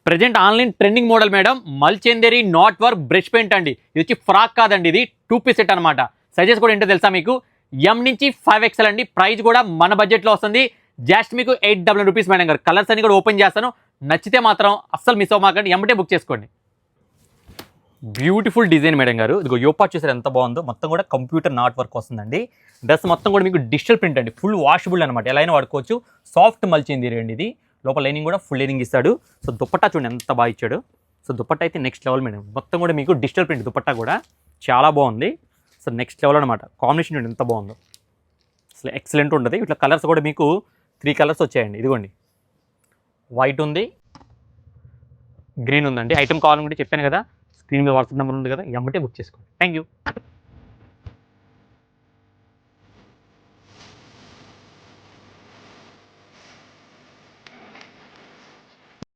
Present online trending model madam, మల్చందేరి knot work brush paint అండి. ఇది వచ్చి ఫ్రాక్ కాదండి, ఇది 2 పీస్ సెట్ అనమాట. సైజెస్ కూడా ఏంటో తెలుసా మీకు, M నుంచి 5XL అండి. ప్రైస్ కూడా మన బడ్జెట్లో వస్తుంది, జస్ట్ మీకు 800 రూపీస్ మేడం గారు. కలర్స్ అన్ని కూడా ఓపెన్ చేస్తాను, నచ్చితే మాత్రం అస్సలు మిస్ అవ్వమాకండి, ఎమ్మటే బుక్ చేసుకోండి. బ్యూటిఫుల్ డిజైన్ మేడం గారు. ఇదిగో యోపాట్ చూసారు ఎంత బాగుందో, మొత్తం కూడా కంప్యూటర్ నాట్ వర్క్ వస్తుందండి. డ్రెస్ మొత్తం కూడా మీకు డిజిటల్ ప్రింట్ అండి, ఫుల్ వాషబుల్ అనమాట, ఎలా అయినా వాడుకోవచ్చు. సాఫ్ట్ మల్చింది అండి ఇది, లోపల లైనింగ్ కూడా ఫుల్ లైనింగ్ ఇస్తాడు. సో దుపట్టా చూడండి ఎంత బాగా ఇచ్చాడు. సో దుపట్టా అయితే నెక్స్ట్ లెవెల్ మేడం, మొత్తం కూడా మీకు డిజిటల్ ప్రింట్ దుపట్టా కూడా చాలా బాగుంది. సో నెక్స్ట్ లెవెల్ అనమాట, కాంబినేషన్ చూడండి ఎంత బాగుందో, అసలు ఎక్సలెంట్ ఉంటుంది. ఇట్లా కలర్స్ కూడా మీకు 3 కలర్స్ వచ్చాయండి. ఇదిగోండి వైట్ ఉంది, గ్రీన్ ఉందండి. ఐటమ్ కావాలనుకుంటే చెప్పాను కదా, స్క్రీన్ మీద వాట్సాప్ నెంబర్ ఉంది కదా, ఎమ్మటే బుక్ చేసుకోండి. Thank you.